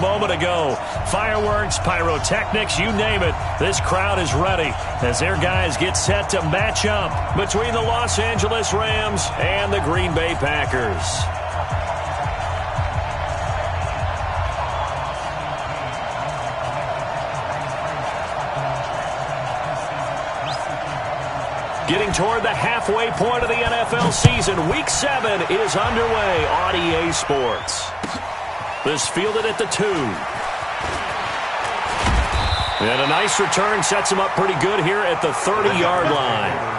Moment ago, fireworks, pyrotechnics, you name it, this crowd is ready as their guys get set to match up between the Los Angeles Rams and the Green Bay Packers. Getting toward the halfway point of the NFL season, Week 7 is underway on EA Sports. This fielded at the 2. And a nice return sets him up pretty good here at the 30-yard line.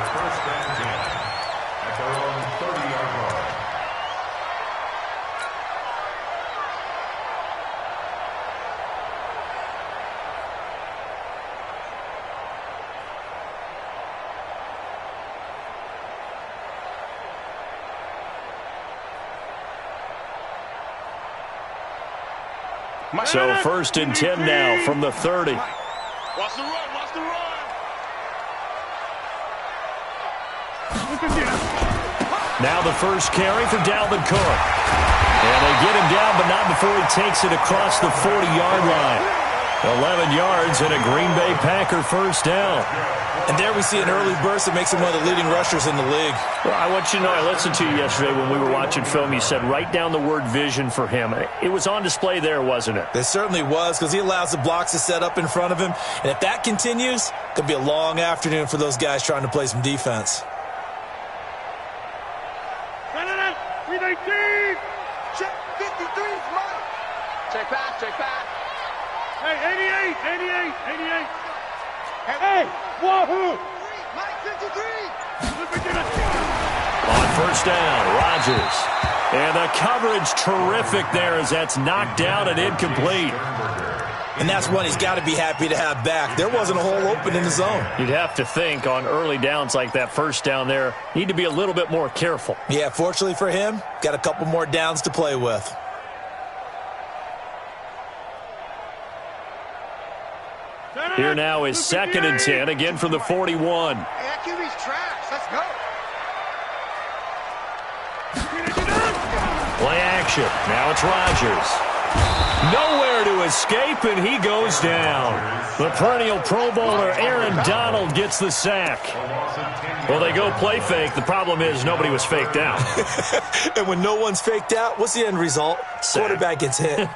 So 1st and 10 now from the 30. Watch the run, watch the run. Now the first carry for Dalvin Cook. And they get him down, but not before he takes it across the 40-yard line. 11 yards and a Green Bay Packer first down. And there we see an early burst that makes him one of the leading rushers in the league. Well, I want you to know, I listened to you yesterday when we were watching film. You said write down the word vision for him. It was on display there, wasn't it? It certainly was, because he allows the blocks to set up in front of him. And if that continues, it could be a long afternoon for those guys trying to play some defense. Check 53, Mike. Check back, check back. Hey, 88. Hey, wahoo! Mike 53. On first down, Rodgers. And the coverage terrific there as that's knocked down and incomplete. And that's one he's got to be happy to have back. There wasn't a hole open in the zone. You'd have to think on early downs like that first down there, need to be a little bit more careful. Yeah, fortunately for him, got a couple more downs to play with. Here now is 2nd and 10, again from the 41. Hey, that QB's trash. Let's go. Play action. Now it's Rodgers. Nowhere to escape, and he goes down. The perennial Pro Bowler Aaron Donald gets the sack. Well, they go play fake. The problem is nobody was faked out. And when no one's faked out, what's the end result? Sack. Quarterback gets hit.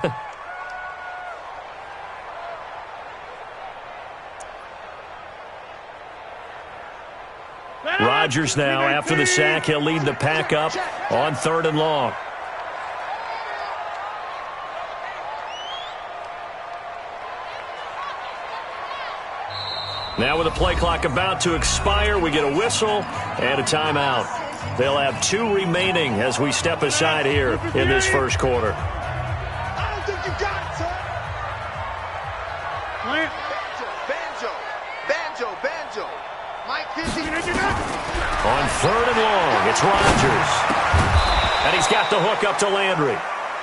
Rodgers now, after the sack, he'll lead the pack up on 3rd and long. Now with the play clock about to expire, we get a whistle and a timeout. They'll have 2 remaining as we step aside here in this first quarter. I don't think you got it, son. Banjo. Mike 50. On 3rd and long, it's Rodgers. And he's got the hook up to Landry.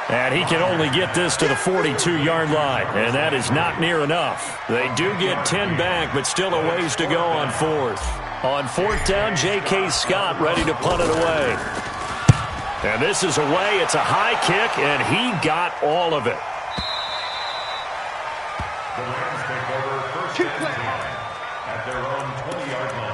And he can only get this to the 42-yard line, and that is not near enough. They do get 10 back, but still a ways to go on 4th. On 4th down, J.K. Scott ready to punt it away. And this is away. It's a high kick, and he got all of it. The Rams take over 1st and 10 at their own 20-yard line.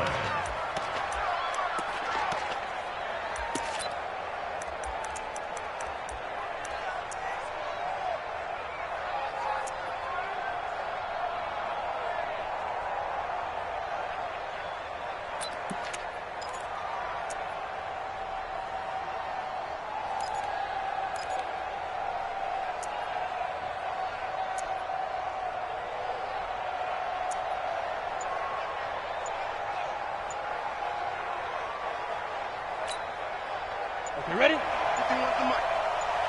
You ready?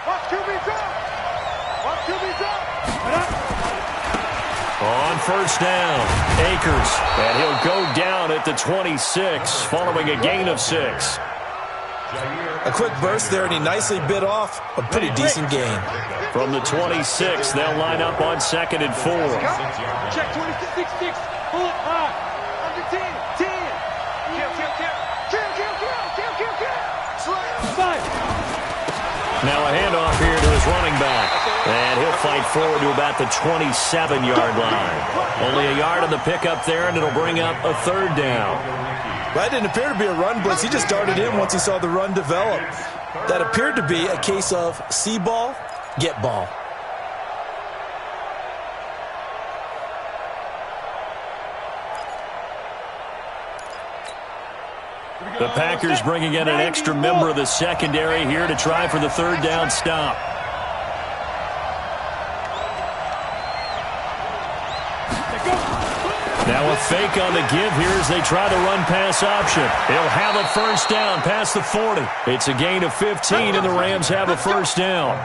Watch QB drop. On first down, Akers, and he'll go down at the 26 following a gain of 6. A quick burst there, and he nicely bit off a pretty decent gain. From the 26, they'll line up on 2nd and 4. Check 26, pull it high. Under 10. Kill. Now a handoff here to his running back. And he'll fight forward to about the 27-yard line. Only a yard on the pickup there, and it'll bring up a third down. That didn't appear to be a run blitz. He just darted in once he saw the run develop. That appeared to be a case of see ball, get ball. The Packers bringing in an extra member of the secondary here to try for the third down stop. Now a fake on the give here as they try the run-pass option. He'll have a first down past the 40. It's a gain of 15, and the Rams have a first down.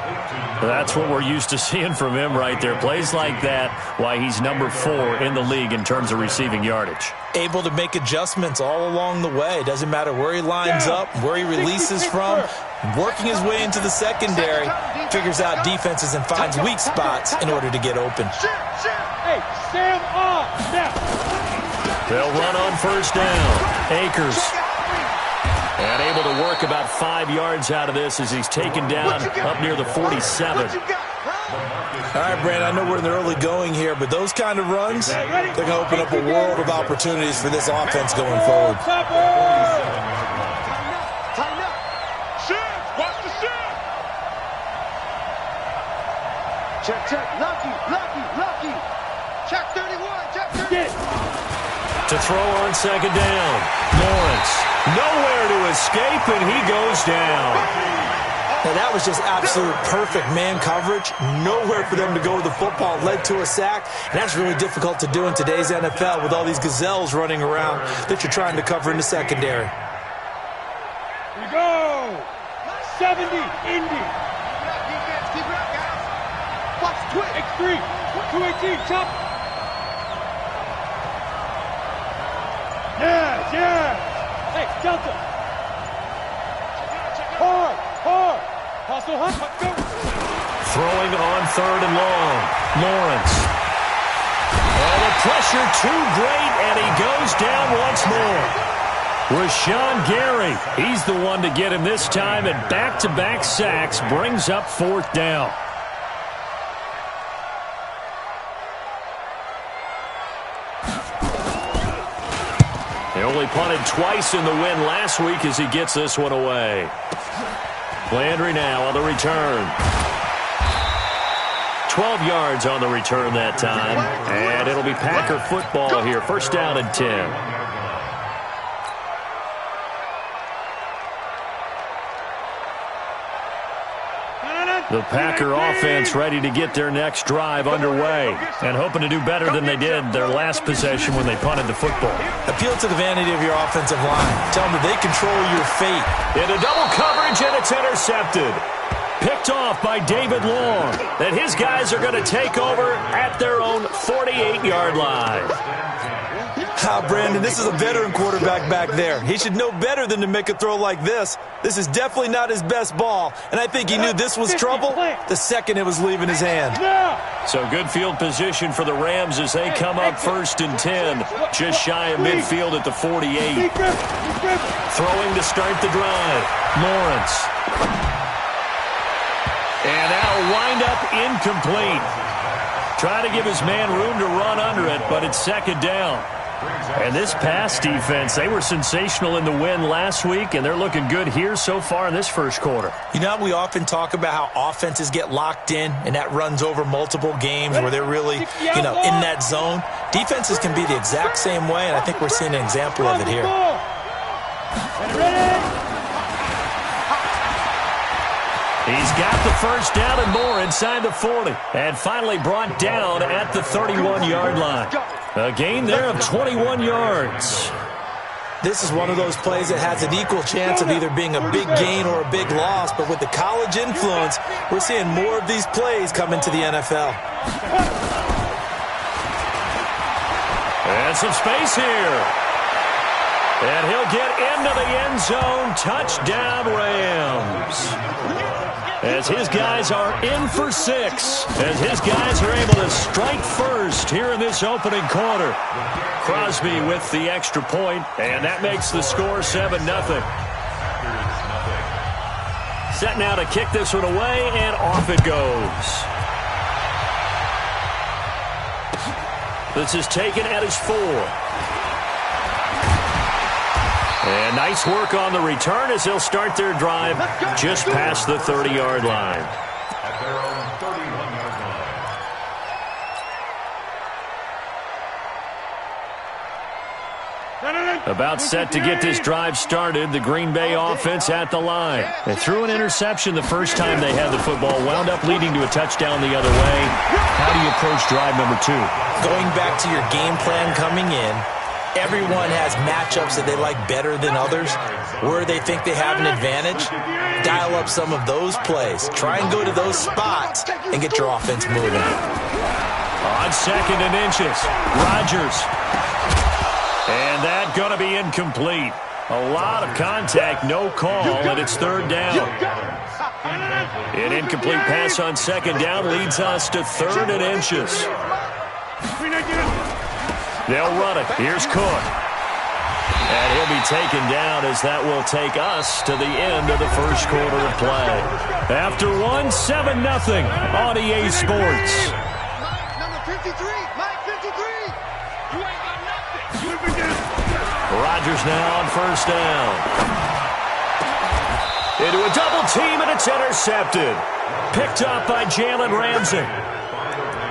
That's what we're used to seeing from him right there. Plays like that, why he's number 4 in the league in terms of receiving yardage. Able to make adjustments all along the way. Doesn't matter where he lines up, where he releases from. Working his way into the secondary, figures out defenses and finds weak spots in order to get open. Hey, Sam on. They'll run on first down. Akers. And able to work about 5 yards out of this as he's taken down up near the 47. All right, Brandon, I know we're in the early going here, but those kind of runs, they're going to open up a world of opportunities for this offense going forward. Check, check, lucky. Check 31, check 30. To throw on second down. Lawrence, nowhere to escape, and he goes down. Now, that was just absolute perfect man coverage. Nowhere for them to go with the football. Led to a sack, and that's really difficult to do in today's NFL with all these gazelles running around that you're trying to cover in the secondary. Here we go. 70, Indy. Keep it up, guys. Watch twitch. X3, 218, chop. Yes. Hey, Delta. Hard. Hustle, go. Throwing on third and long. Lawrence. Oh, the pressure too great, and he goes down once more. Rashawn Gary, he's the one to get him this time, and back-to-back sacks brings up fourth down. They only punted twice in the win last week as he gets this one away. Landry now on the return. 12 yards on the return that time. And it'll be Packer football here. First down and 10. The Packer offense ready to get their next drive underway and hoping to do better than they did their last possession when they punted the football. Appeal to the vanity of your offensive line. Tell them that they control your fate. Into double coverage, and it's intercepted. Picked off by David Long. And his guys are going to take over at their own 48-yard line. Brandon, this is a veteran quarterback back there. He should know better than to make a throw like this. This is definitely not his best ball, and I think he knew this was trouble the second it was leaving his hand. So good field position for the Rams as they come up first and 10, just shy of midfield at the 48. Throwing to start the drive. Lawrence. And that'll wind up incomplete. Trying to give his man room to run under it, but it's second down. And this pass defense, they were sensational in the win last week, and they're looking good here so far in this first quarter. You know, we often talk about how offenses get locked in, and that runs over multiple games where they're really, in that zone. Defenses can be the exact same way, and I think we're seeing an example of it here. He's got the first down and more inside the 40, and finally brought down at the 31-yard line. A gain there of 21 yards. This is one of those plays that has an equal chance of either being a big gain or a big loss, but with the college influence, we're seeing more of these plays come into the NFL. And some space here. And he'll get into the end zone. Touchdown, Rams. As his guys are in for 6. As his guys are able to strike first here in this opening quarter. Crosby with the extra point, and that makes the score 7-0. Set now to kick this one away, and off it goes. This is taken at his 4. And nice work on the return as they'll start their drive just past the 30-yard line. At their own 31-yard line. About set to get this drive started, the Green Bay offense at the line. They threw an interception the first time they had the football, wound up leading to a touchdown the other way. How do you approach drive number 2? Going back to your game plan coming in, everyone has matchups that they like better than others. Where they think they have an advantage, dial up some of those plays. Try and go to those spots and get your offense moving. On 2nd and inches, Rodgers. And that going to be incomplete. A lot of contact, no call, and it's 3rd down. An incomplete pass on 2nd down leads us to 3rd and inches. They'll run it. Here's Cook. And he'll be taken down as that will take us to the end of the first quarter of play. After one, 7-0 on EA Sports. Number 53, Mike 53. You ain't got nothing. Rodgers now on 1st down. Into a double team, and it's intercepted. Picked up by Jalen Ramsey.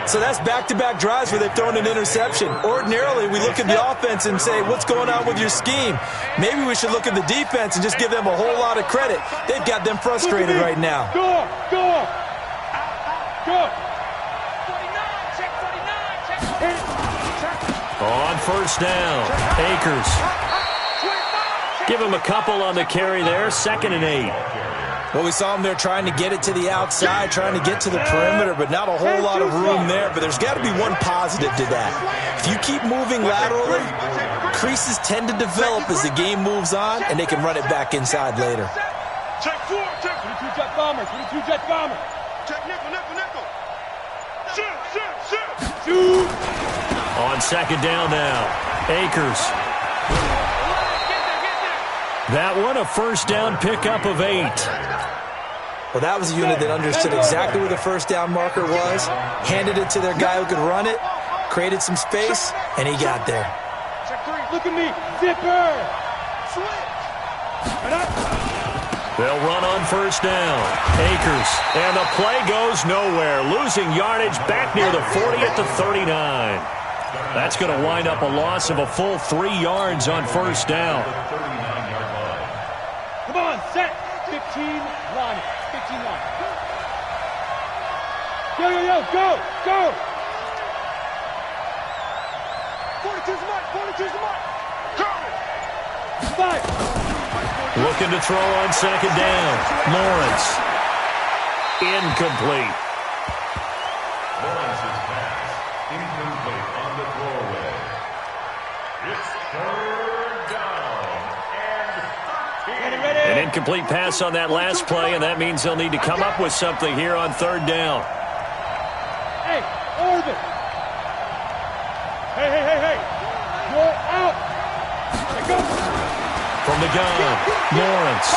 So that's back-to-back drives where they've thrown an interception. Ordinarily, we look at the offense and say, what's going on with your scheme? Maybe we should look at the defense and just give them a whole lot of credit. They've got them frustrated right now. Go! Go! Go! 49, check 49, check. On 1st down, Akers. Give him a couple on the carry there, 2nd and 8. Well, we saw them there trying to get it to the outside, trying to get to the perimeter, but not a whole lot of room there. But there's got to be one positive to that. If you keep moving laterally, creases tend to develop as the game moves on, and they can run it back inside later. Check 4, check 22 jet bomber, 22 jet bomber. check nickel, nickel, nickel. Shoot, shoot, shoot. Shoot! On 2nd down now, Akers. That one, a 1st down pickup of 8. Well, that was a unit that understood exactly where the 1st down marker was, handed it to their guy who could run it, created some space, and he got there. Check 3. Look at me! Zipper! Switch. They'll run on 1st down. Akers. And the play goes nowhere. Losing yardage back near the 40 at the 39. That's going to wind up a loss of a full 3 yards on 1st down. Come on, set! 15 line. 15 line. Yo, yo, yo, go! Go! 42's the mark, 42's the mark. Go! 5! Looking to throw on 2nd down. Lawrence. Incomplete. Lawrence's pass. Incomplete on the throwaway. It's 3rd down and 13. An incomplete pass on that last play, and that means they'll need to come up with something here on 3rd down. Hey, orbit! Hey, hey, hey, hey! You're out! Hey, go! From the gun, Lawrence.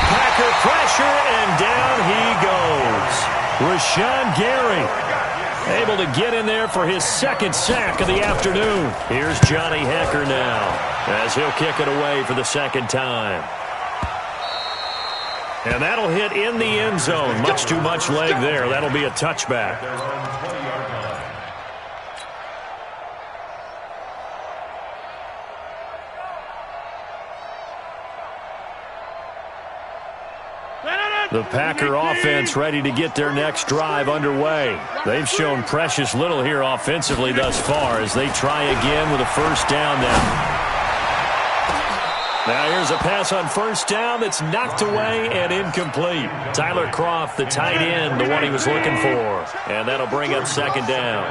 Packer pressure, and down he goes. Rashawn Gary able to get in there for his 2nd sack of the afternoon. Here's Johnny Hecker now as he'll kick it away for the 2nd time. And that'll hit in the end zone. Much too much leg there. That'll be a touchback. The Packer offense ready to get their next drive underway. They've shown precious little here offensively thus far as they try again with a 1st down now. Now here's a pass on 1st down that's knocked away and incomplete. Tyler Kroft, the tight end, the one he was looking for. And that'll bring up 2nd down.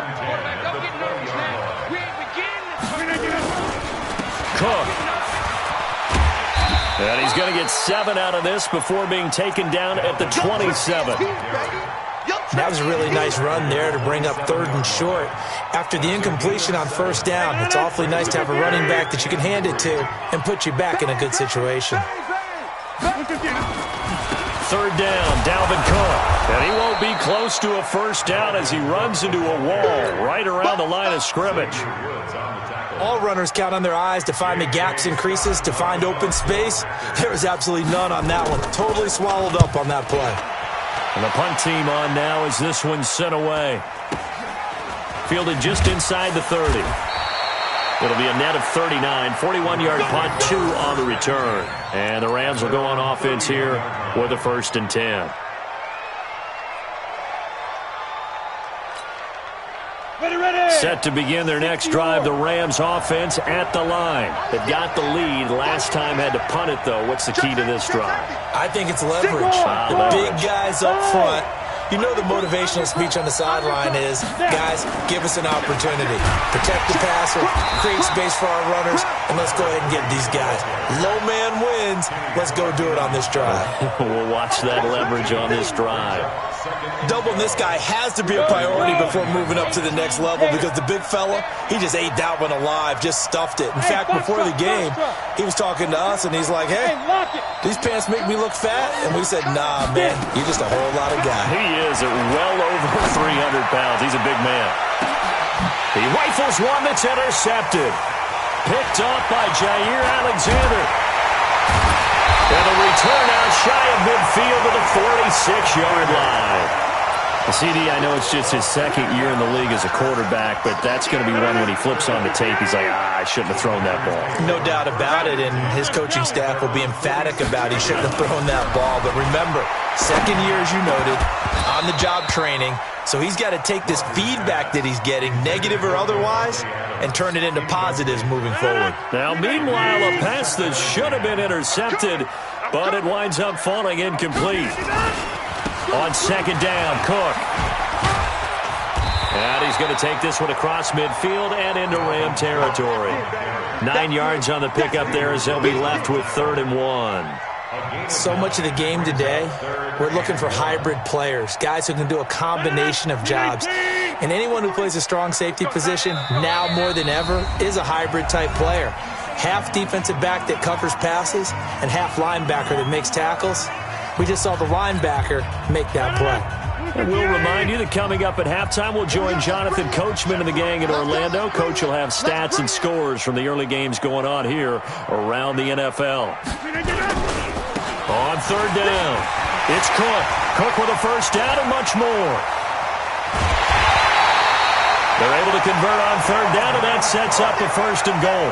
Cook. And he's going to get 7 out of this before being taken down at the 27. That was a really nice run there to bring up 3rd and short. After the incompletion on 1st down, it's awfully nice to have a running back that you can hand it to and put you back in a good situation. third down, Dalvin Cook. And he won't be close to a first down as he runs into a wall right around the line of scrimmage. All runners count on their eyes to find the gaps and creases, to find open space. There was absolutely none on that one. Totally swallowed up on that play. And the punt team on now as this one's sent away. Fielded just inside the 30. It'll be a net of 39, 41-yard punt, 2 on the return. And the Rams will go on offense here with a 1st and 10. Set to begin their next drive, the Rams offense at the line. They've got the lead. Last time had to punt it, though. What's the key to this drive? I think it's leverage. The big guys up front. You know the motivational speech on the sideline is, guys, give us an opportunity. Protect the passer, create space for our runners, and let's go ahead and get these guys. Low man wins. Let's go do it on this drive. We'll watch that leverage on this drive. Doubling this guy has to be a priority before moving up to the next level because the big fella, he just ate that one alive, just stuffed it. In fact, before the game, he was talking to us, and he's like, hey, these pants make me look fat? And we said, nah, man, you're just a whole lot of guy. He is at well over 300 pounds. He's a big man. He rifles one that's intercepted. Picked up by Jair Alexander. And a return out shy of midfield to the 46-yard line. CD, I know it's just his second year in the league as a quarterback, but that's going to be one when he flips on the tape. He's like, I shouldn't have thrown that ball. No doubt about it, and his coaching staff will be emphatic about he shouldn't have thrown that ball. But remember, second year, as you noted, on-the-job training, so he's got to take this feedback that he's getting, negative or otherwise, and turn it into positives moving forward. Now, meanwhile, a pass that should have been intercepted, but it winds up falling incomplete. On second down, Cook. And he's going to take this one across midfield and into Ram territory. 9 yards on the pickup there as they'll be left with 3rd and 1. So much of the game today, we're looking for hybrid players, guys who can do a combination of jobs. And anyone who plays a strong safety position, now more than ever, is a hybrid-type player. Half defensive back that covers passes and half linebacker that makes tackles. We just saw the linebacker make that play. And we'll remind you that coming up at halftime, we'll join Jonathan Coachman and the gang in Orlando. Coach will have stats and scores from the early games going on here around the NFL. On 3rd down, it's Cook. Cook with a 1st down and much more. They're able to convert on 3rd down, and that sets up a 1st and goal.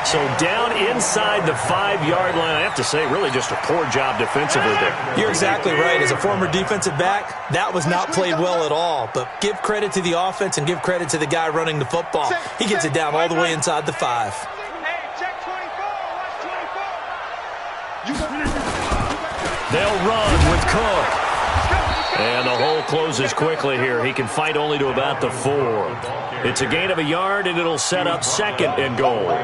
So down inside the 5-yard line. I have to say, really just a poor job defensively there. You're exactly right. As a former defensive back, that was not played well at all. But give credit to the offense and give credit to the guy running the football. He gets it down all the way inside the 5. They'll run with Cook. And the hole closes quickly here. He can fight only to about the 4. It's a gain of a yard, and it'll set up 2nd and goal.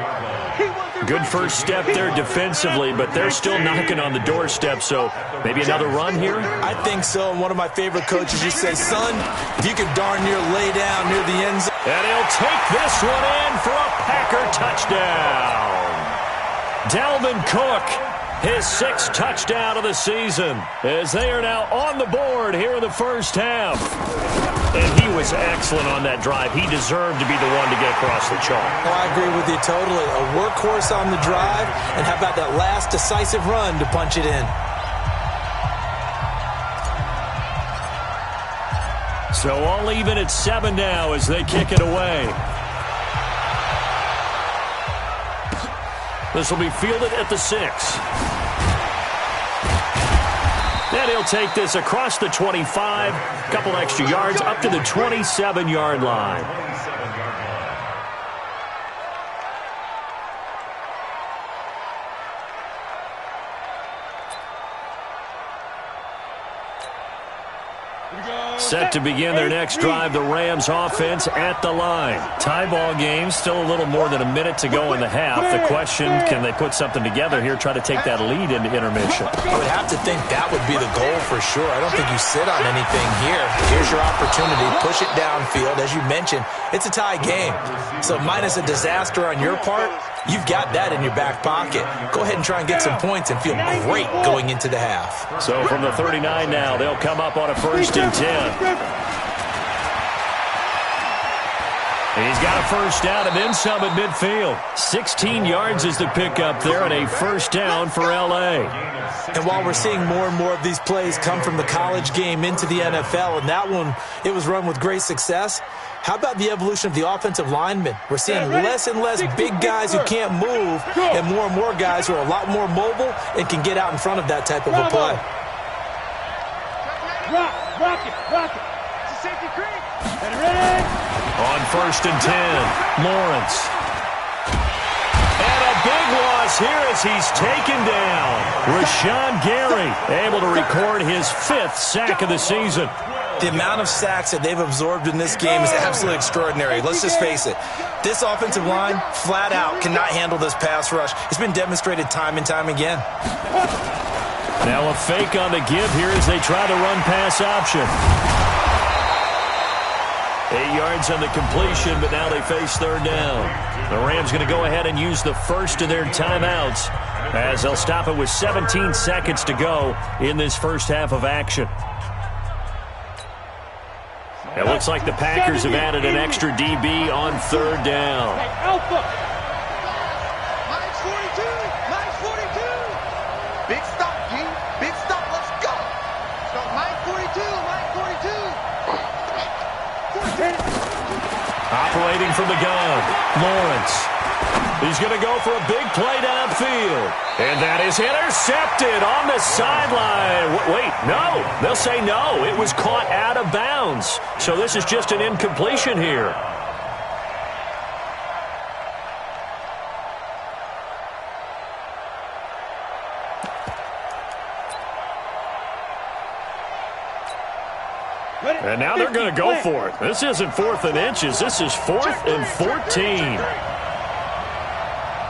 Good first step there defensively, but they're still knocking on the doorstep, so maybe another run here? I think so, and one of my favorite coaches used to say, son, if you could darn near lay down near the end zone. And he'll take this one in for a Packer touchdown. Dalvin Cook, his 6th touchdown of the season, as they are now on the board here in the first half. And he was excellent on that drive. He deserved to be the one to get across the chalk. Oh, I agree with you totally. A workhorse on the drive, and how about that last decisive run to punch it in? So all even at 7 now as they kick it away. This will be fielded at the 6. And he'll take this across the 25, a couple extra yards, up to the 27-yard line. Set to begin their next drive, the Rams offense at the line. Tie ball game, still a little more than a minute to go in the half. The question, can they put something together here, try to take that lead into intermission? I would have to think that would be the goal for sure. I don't think you sit on anything here. Here's your opportunity. Push it downfield. As you mentioned, it's a tie game. So minus a disaster on your part, you've got that in your back pocket. Go ahead and try and get some points and feel great going into the half. So from the 39 now, they'll come up on a 1st and 10. He's got a first down and then some at midfield. 16 yards is the pickup there and a first down for L.A. And while we're seeing more and more of these plays come from the college game into the NFL, and that one, it was run with great success, how about the evolution of the offensive linemen? We're seeing less and less big guys who can't move and more guys who are a lot more mobile and can get out in front of that type of a play. Rock it. It's a safety creek. Ready? On 1st and 10, Lawrence. And a big loss here as he's taken down. Rashawn Gary able to record his 5th sack of the season. The amount of sacks that they've absorbed in this game is absolutely extraordinary. Let's just face it. This offensive line, flat out, cannot handle this pass rush. It's been demonstrated time and time again. Now a fake on the give here as they try the run-pass option. 8 yards on the completion, but now they face 3rd down. The Rams going to go ahead and use the first of their timeouts as they'll stop it with 17 seconds to go in this first half of action. It looks like the Packers have added an extra DB on 3rd down. Alpha. Mine's 42. Mine's 42. Big stop, G. Big stop. Let's go. So mine's 42. Mine's 42. Operating from the gun, Lawrence. He's going to go for a big play downfield. And that is intercepted on the sideline. Wait, no. They'll say no. It was caught out of bounds. So this is just an incompletion here. And now they're going to go for it. This isn't 4th and inches. This is 4th and 14.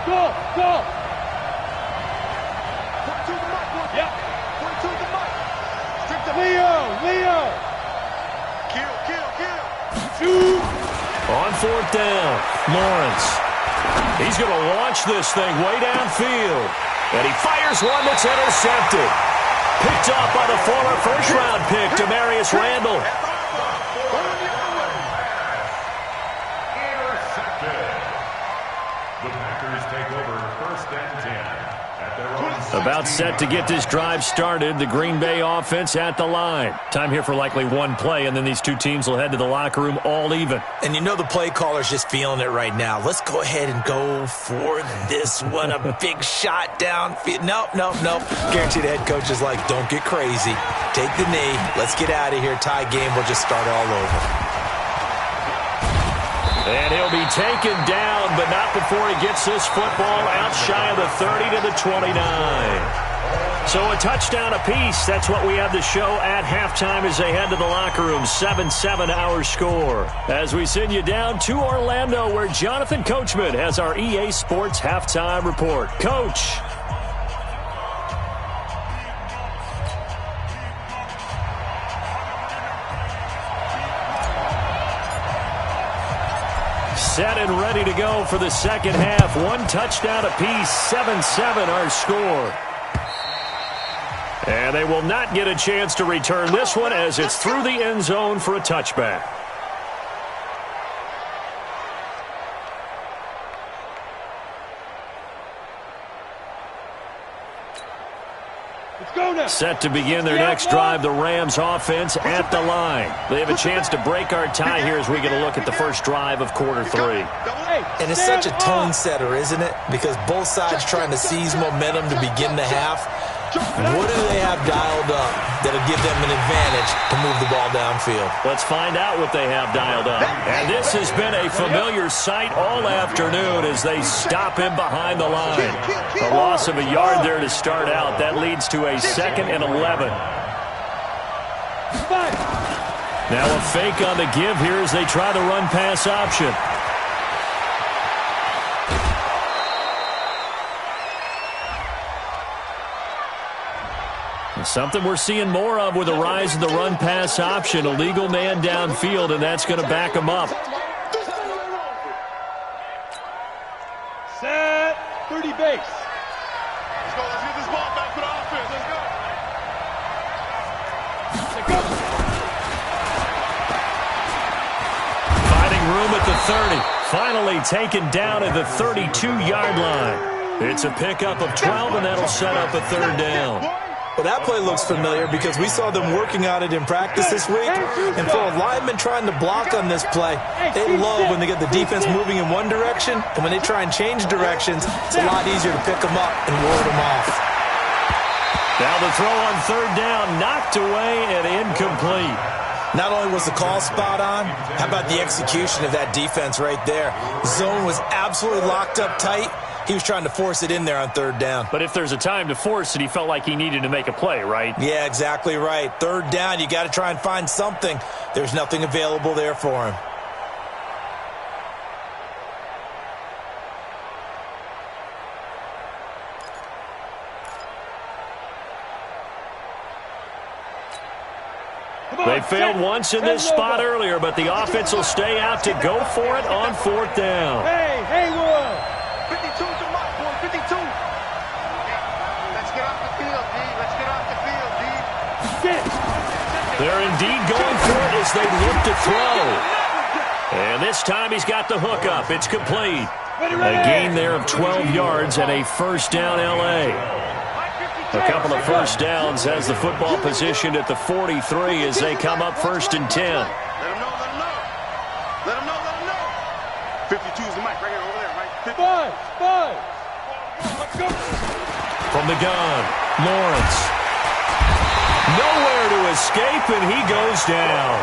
Go. Yep. 42 to the mic. Strip the Leo. Kill. Shoot. On 4th down, Lawrence. He's going to launch this thing way downfield. And he fires one that's intercepted. Picked off by the former first-round pick, Demarius Randall. Intercepted. The Packers take over 1st and 10 at their own. About set to get this drive started, the Green Bay offense at the line. Time here for likely one play, and then these two teams will head to the locker room all even. And you know the play caller's just feeling it right now. Let's go ahead and go for this one. A big shot downfield. Nope. Guaranteed the head coach is like, don't get crazy. Take the knee. Let's get out of here. Tie game. We'll just start all over. And he'll be taken down, but not before he gets this football out shy of the 30 to the 29. So a touchdown apiece. That's what we have to show at halftime as they head to the locker room. 7-7 our score. As we send you down to Orlando, where Jonathan Coachman has our EA Sports halftime report. Coach. Set and ready to go for the second half. One touchdown apiece, 7-7 our score. And they will not get a chance to return this one as it's through the end zone for a touchback. Set to begin their next drive, the Rams offense at the line. They have a chance to break our tie here as we get a look at the first drive of quarter 3. And it's such a tone setter, isn't it? Because both sides trying to seize momentum to begin the half. What do they have dialed up that'll give them an advantage to move the ball downfield? Let's find out what they have dialed up. And this has been a familiar sight all afternoon as they stop him behind the line. A loss of a yard there to start out. That leads to a 2nd and 11. Now a fake on the give here as they try the run-pass option. Something we're seeing more of with the rise of the run-pass option. A legal man downfield, and that's going to back him up. Set. 30 base. Let's go. Let's get this ball back for the offense. Let's go. Finding room at the 30. Finally taken down at the 32-yard line. It's a pickup of 12, and that'll set up a third down. Well, that play looks familiar because we saw them working on it in practice this week. And for a lineman trying to block on this play, they love when they get the defense moving in one direction, and when they try and change directions, it's a lot easier to pick them up and ward them off. Now the throw on third down, knocked away and incomplete. Not only was the call spot on, how about the execution of that defense right there? Zone was absolutely locked up tight. He was trying to force it in there on third down. But if there's a time to force it, he felt like he needed to make a play, right? Yeah, exactly right. Third down, you got to try and find something. There's nothing available there for him. They failed once in this spot earlier, but the offense will stay out to go for it on fourth down. Hey, Haywood! 52 to my boy, 52. Let's get off the field, D. Let's get off the field, D. They're indeed going for it as they look to throw. And this time he's got the hook up. It's complete. A gain there of 12 yards and a first down L.A. A couple of first downs has the football positioned at the 43 as they come up first and 10. Let him know, let him know. Let him know, let him know. 52 is the mic right here, over there, right? 50. Five. Let's go. From the gun, Lawrence. Nowhere to escape, and he goes down.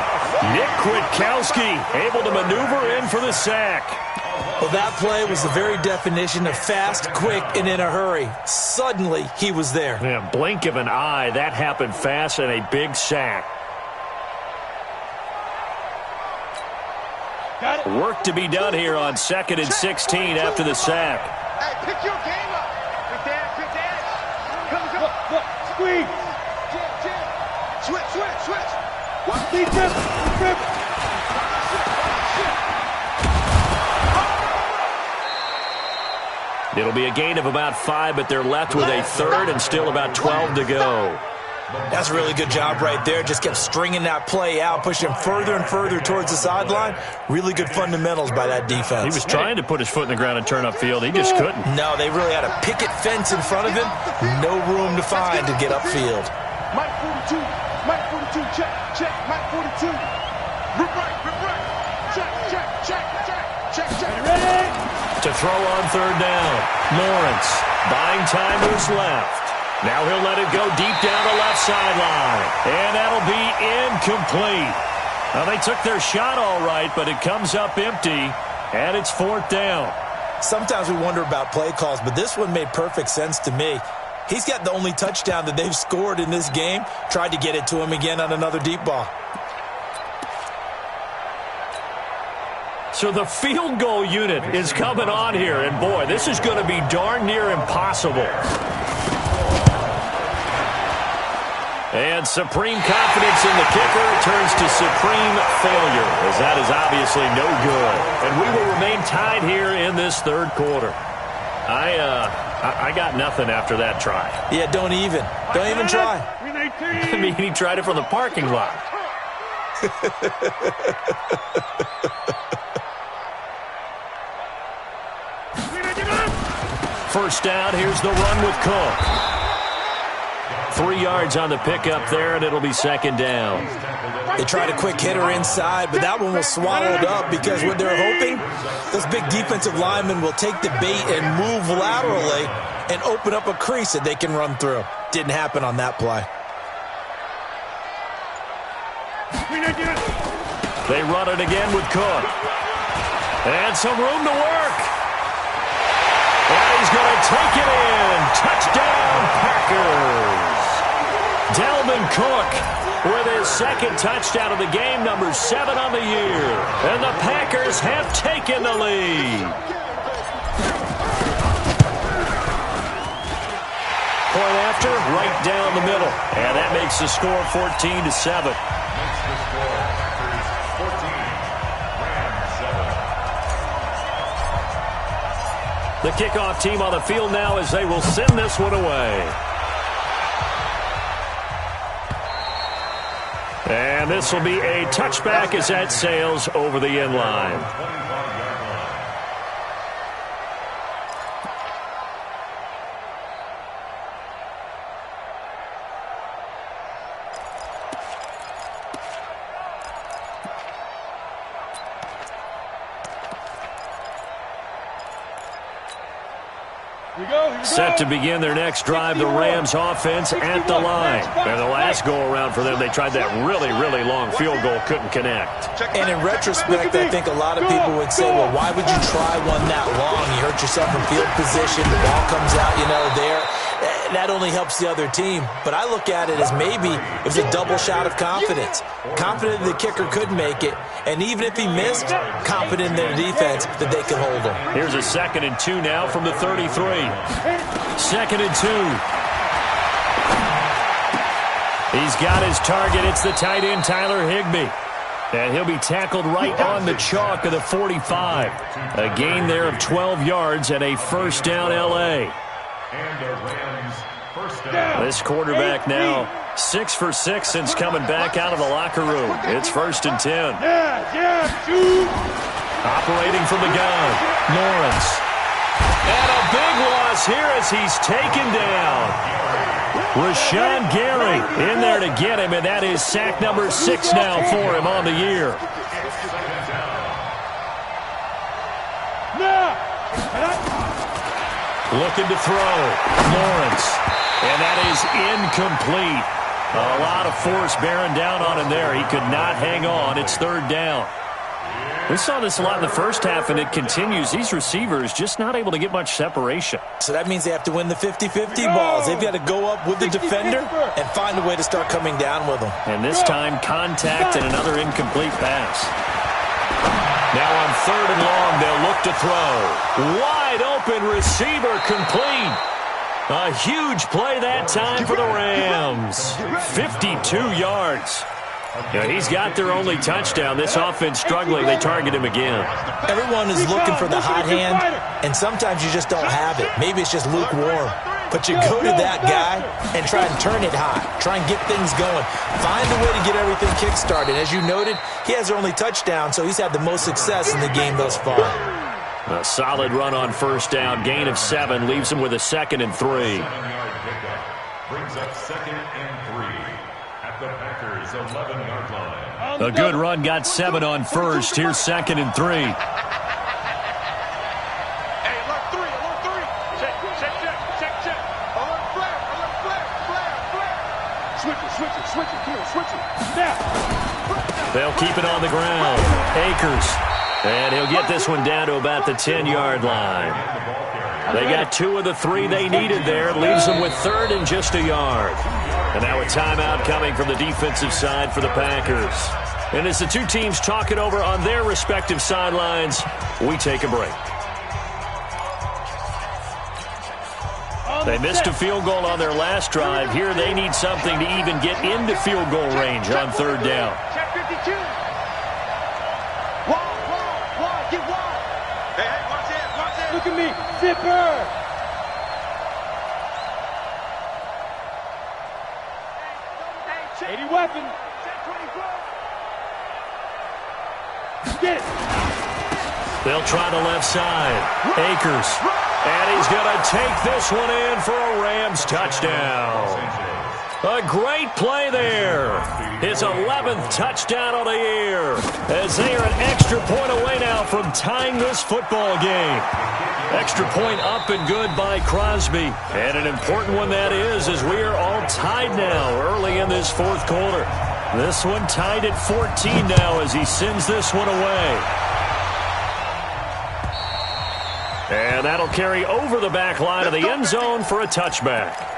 Nick Kwiatkowski able to maneuver in for the sack. Well, that play was the very definition of fast, quick, and in a hurry. Suddenly, he was there. Yeah, blink of an eye, that happened fast and a big sack. Got it. Work to be done here on 2nd and 16 after the sack. Hey, pick your game up. Quick dash. Come. Look, squeeze. Jam. Switch. Watch Defense. It'll be a gain of about 5, but they're left with a third and still about 12 to go. That's a really good job right there. Just kept stringing that play out, pushing him further and further towards the sideline. Really good fundamentals by that defense. He was trying to put his foot in the ground and turn upfield. He just couldn't. No, they really had a picket fence in front of him. No room to find to get upfield. Mike 42. Check. Mike 42. Rip right. Check. Ready? To throw on third down, Lawrence buying time to his left. Now he'll let it go deep down the left sideline. And that'll be incomplete. Now they took their shot all right, but it comes up empty, and it's fourth down. Sometimes we wonder about play calls, but this one made perfect sense to me. He's got the only touchdown that they've scored in this game. Tried to get it to him again on another deep ball. So the field goal unit is coming on here, and boy, this is going to be darn near impossible. And supreme confidence in the kicker turns to supreme failure, as that is obviously no good. And we will remain tied here in this third quarter. I got nothing after that try. Yeah, don't even try. I mean, he tried it from the parking lot. First down, here's the run with Cook. 3 yards on the pickup there, and it'll be second down. They tried a quick hitter inside, but that one was swallowed up because what they're hoping, those big defensive linemen will take the bait and move laterally and open up a crease that they can run through. Didn't happen on that play. They run it again with Cook. And some room to work. And he's going to take it in. Touchdown, Packers. Dalvin Cook with his second touchdown of the game, number 7 on the year. And the Packers have taken the lead. Point after, right down the middle. And that makes the score 14-7. The kickoff team on the field now as they will send this one away. And this will be a touchback as that sails over the end line. Set to begin their next drive, the Rams offense at the line. And the last go-around for them, they tried that really, really long field goal, couldn't connect. And in retrospect, I think a lot of people would say, well, why would you try one that long? You hurt yourself in field position, the ball comes out, there. That only helps the other team. But I look at it as maybe it was a double shot of confidence. Confident the kicker could make it, and even if he missed, confident in their defense that they could hold him. Here's a 2nd and 2 now from the 33. 2nd and 2. He's got his target. It's the tight end, Tyler Higbee. And he'll be tackled right on the chalk of the 45. A gain there of 12 yards and a first down L.A. And the Rams first down. This quarterback now 6 for 6 since coming back out of the locker room. It's 1st and 10. Operating from the gun, Lawrence. And a big loss here as he's taken down. Rashawn Gary in there to get him, and that is sack number 6 now for him on the year. Looking to throw, Lawrence. And that is incomplete. A lot of force bearing down on him there. He could not hang on. It's 3rd down. We saw this a lot in the first half, and it continues. These receivers just not able to get much separation. So that means they have to win the 50-50 balls. They've got to go up with the defender and find a way to start coming down with them. And this time, contact and another incomplete pass. Now on 3rd and long, they'll look to throw. Wide open receiver complete. A huge play that time for the Rams. 52 yards. Yeah, he's got their only touchdown. This offense struggling. They target him again. Everyone is looking for the hot hand, and sometimes you just don't have it. Maybe it's just lukewarm. But you go to that guy and try and turn it hot. Try and get things going. Find a way to get everything kick-started. As you noted, he has their only touchdown, so he's had the most success in the game thus far. A solid run on 1st down. Gain of 7 leaves him with a 2nd and 3. 7-yard pickup brings up 2nd and 3 at the Packers' 11-yard line. A good run, got 7 on 1st. Here's 2nd and 3. They'll keep it on the ground. Akers. And he'll get this one down to about the 10-yard line. They got 2 of the 3 they needed there. Leaves them with 3rd and just a yard. And now a timeout coming from the defensive side for the Packers. And as the two teams talk it over on their respective sidelines, we take a break. They missed a field goal on their last drive. Here they need something to even get into field goal range on 3rd down. Check 52. Wall, get wall. Hey, watch it. Look at me, zipper. 80 weapon. Get it. They'll try the left side. Akers. And he's going to take this one in for a Rams touchdown. A great play there. His 11th touchdown of the year. As they are an extra point away now from tying this football game. Extra point up and good by Crosby. And an important one that is, as we are all tied now early in this 4th quarter. This one tied at 14 now as he sends this one away. And that'll carry over the back line of the end zone for a touchback.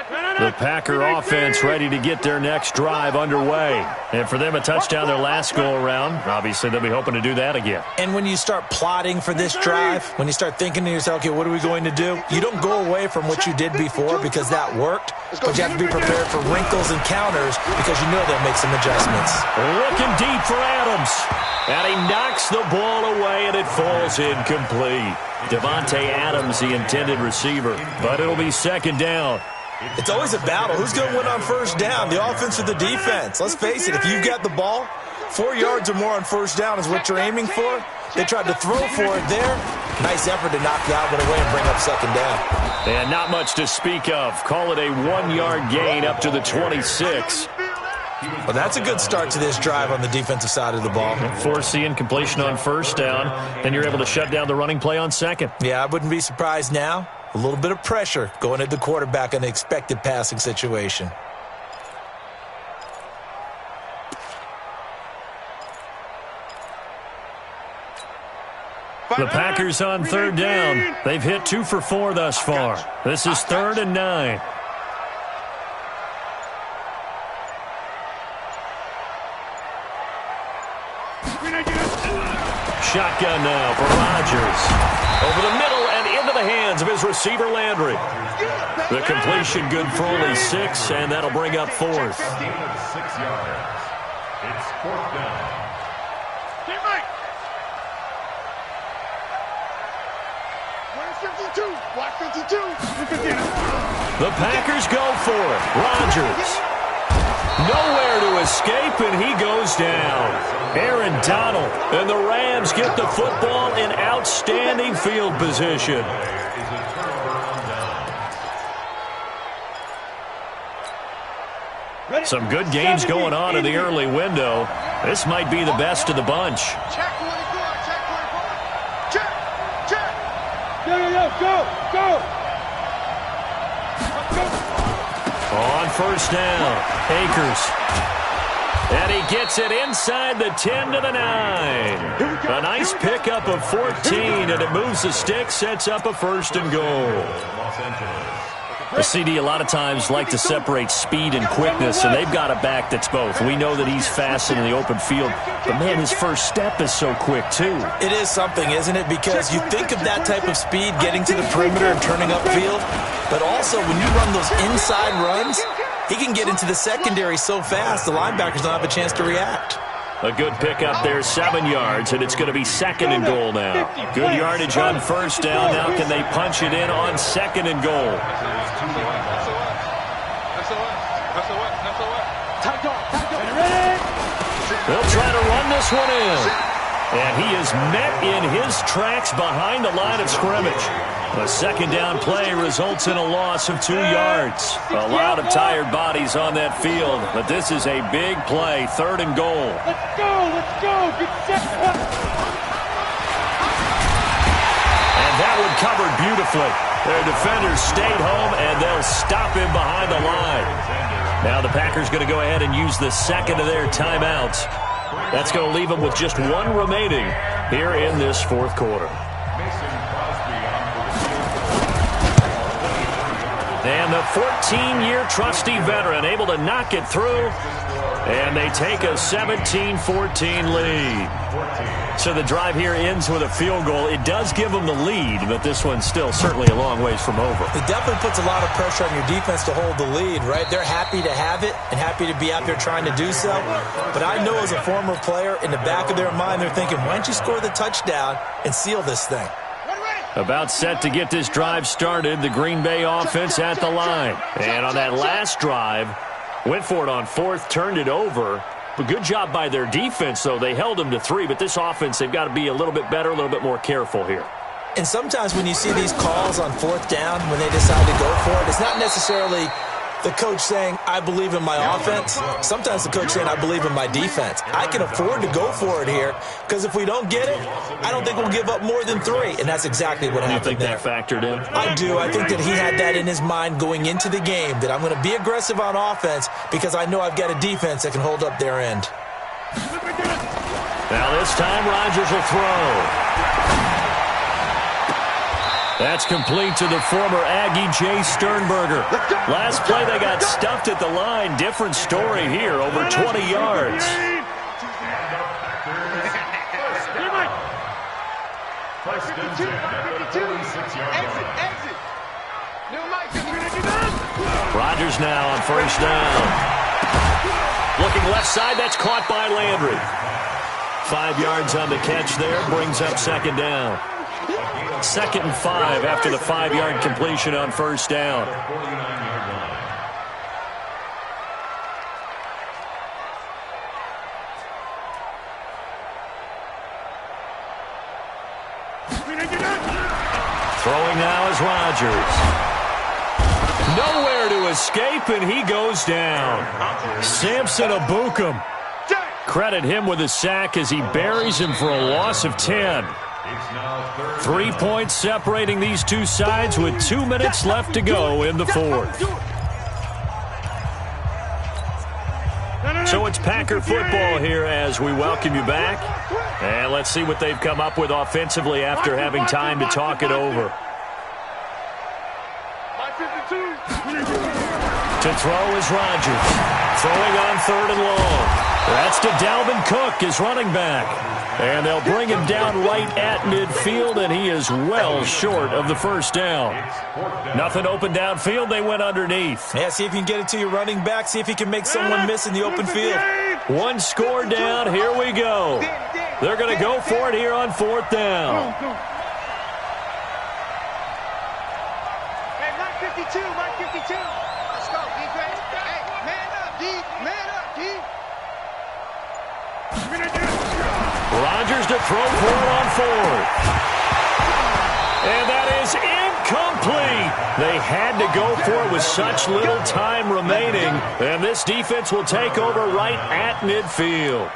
The Packer offense ready to get their next drive underway. And for them, a touchdown their last go-around. Obviously, they'll be hoping to do that again. And when you start plotting for this drive, when you start thinking to yourself, okay, what are we going to do? You don't go away from what you did before because that worked, but you have to be prepared for wrinkles and counters because you know they'll make some adjustments. Looking deep for Adams. And he knocks the ball away, and it falls incomplete. Devontae Adams, the intended receiver, but it'll be second down. It's always a battle. Who's going to win on first down, the offense or the defense? Let's face it, if you've got the ball, 4 yards or more on first down is what you're aiming for. They tried to throw for it there. Nice effort to knock the outlet away and bring up second down. And not much to speak of. Call it a 1-yard gain up to the 26. Well, that's a good start to this drive on the defensive side of the ball. Force the incompletion on first down, then you're able to shut down the running play on second. Yeah, I wouldn't be surprised now. A little bit of pressure going at the quarterback in the expected passing situation. The Packers on third down. They've hit 2 for 4 thus far. This is 3rd and 9. Shotgun now for Rodgers. Over the middle and into the hands of his receiver, Landry. The completion good for only 6, and that'll bring up 4th. Gain of 6 yards. It's 4th down. Watch 52. The Packers go for it. Rodgers. Nowhere to escape, and he goes down. Aaron Donald and the Rams get the football in outstanding field position. Some good games going on in the early window. This might be the best of the bunch. Check 24. Check 24. Check. Check. Go. On first down, Akers. And he gets it inside the 10 to the 9. A nice pickup of 14, and it moves the stick, sets up a 1st and goal. The CD a lot of times like to separate speed and quickness, and they've got a back that's both. We know that he's fast in the open field, but, man, his first step is so quick, too. It is something, isn't it? Because you think of that type of speed getting to the perimeter and turning upfield, but also when you run those inside runs, he can get into the secondary so fast the linebackers don't have a chance to react. A good pickup there, 7 yards, and it's going to be 2nd and goal now. Good yardage on first down. Now can they punch it in on 2nd and goal? They'll try to run this one in. And he is met in his tracks behind the line of scrimmage. The 2nd down play results in a loss of 2 yards. A lot of tired bodies on that field, but this is a big play, 3rd and goal. Let's go. Get set. And that one covered beautifully. Their defenders stayed home, and they'll stop him behind the line. Now the Packers going to go ahead and use the 2nd of their timeouts. That's going to leave them with just 1 remaining here in this 4th quarter. And the 14-year trusty veteran able to knock it through, and they take a 17-14 lead. So the drive here ends with a field goal. It does give them the lead, but this one's still certainly a long ways from over. It definitely puts a lot of pressure on your defense to hold the lead, right? They're happy to have it and happy to be out there trying to do so. But I know as a former player, in the back of their mind, they're thinking, why don't you score the touchdown and seal this thing? About set to get this drive started, the Green Bay offense at the line. And on that last drive, went for it on 4th, turned it over. But good job by their defense, though. They held them to 3, but this offense, they've got to be a little bit better, a little bit more careful here. And sometimes when you see these calls on 4th down, when they decide to go for it, it's not necessarily the coach saying, I believe in my offense. Sometimes the coach saying, I believe in my defense. I can afford to go for it here because if we don't get it, I don't think we'll give up more than 3. And that's exactly what happened there. You think that factored in? I do. I think that he had that in his mind going into the game, that I'm going to be aggressive on offense because I know I've got a defense that can hold up their end. Now this time Rodgers will throw. That's complete to the former Aggie Jay Sternberger. Last play, they got stuffed at the line. Different story here, over 20 yards. Exit. Rodgers now on first down. Looking left side, that's caught by Landry. 5 yards on the catch there, brings up second down. 2nd and 5 after the 5-yard completion on first down. Throwing now is Rodgers. Nowhere to escape, and he goes down. Samson Abukum. Credit him with a sack as he buries him for a loss of 10. 3 points separating these two sides with 2 minutes left to go in the fourth. So it's Packer football here as we welcome you back. And let's see what they've come up with offensively after having time to talk it over. To throw is Rodgers. Throwing on 3rd and long. That's to Dalvin Cook, his running back. And they'll bring him down right at midfield, and he is well short of the first down. Nothing open downfield. They went underneath. Yeah, see if you can get it to your running back. See if he can make someone miss in the open field. One score down. Here we go. They're going to go for it here on 4th down. Hey, Mike 52. Let's go, defense. Hey, man up, D. Rodgers to throw for it on 4th. And that is incomplete. They had to go for it with such little time remaining. And this defense will take over right at midfield.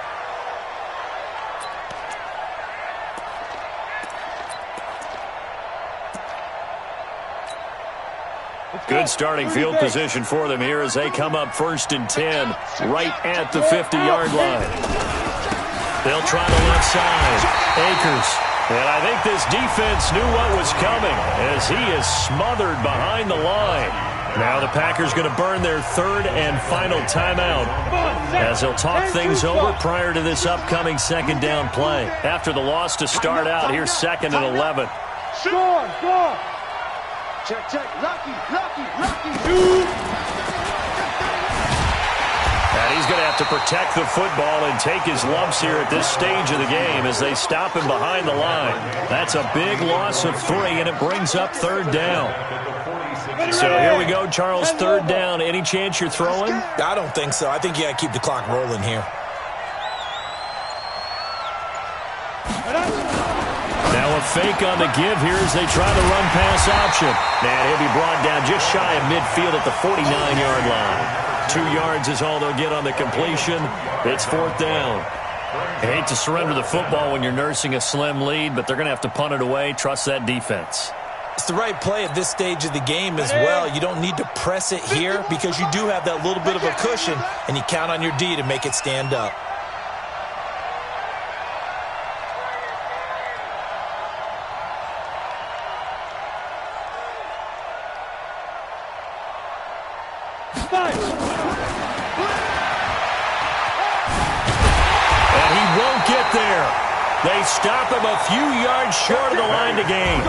Good starting field position for them here as they come up 1st and 10 right at the 50-yard line. They'll try the left side. Akers. And I think this defense knew what was coming as he is smothered behind the line. Now the Packers going to burn their 3rd and final timeout as they'll talk things over prior to this upcoming 2nd down play. After the loss to start out, here's 2nd and 11. Score! Check. Lucky. And he's going to have to protect the football and take his lumps here at this stage of the game as they stop him behind the line. That's a big loss of 3, and it brings up 3rd down. So here we go, Charles, 3rd down. Any chance you're throwing? I don't think so. I think you got to keep the clock rolling here. Now a fake on the give here as they try the run-pass option. And he'll be brought down just shy of midfield at the 49-yard line. 2 yards is all they'll get on the completion. It's 4th down. I hate to surrender the football when you're nursing a slim lead, but they're going to have to punt it away. Trust that defense. It's the right play at this stage of the game as well. You don't need to press it here because you do have that little bit of a cushion, and you count on your D to make it stand up. And he won't get there. They stop him a few yards short of the line to gain.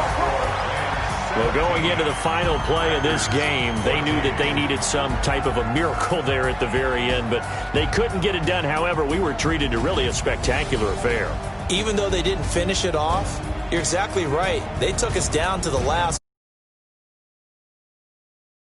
Well, going into the final play of this game, they knew that they needed some type of a miracle there at the very end, but they couldn't get it done. However, we were treated to really a spectacular affair. Even though they didn't finish it off, you're exactly right. They took us down to the last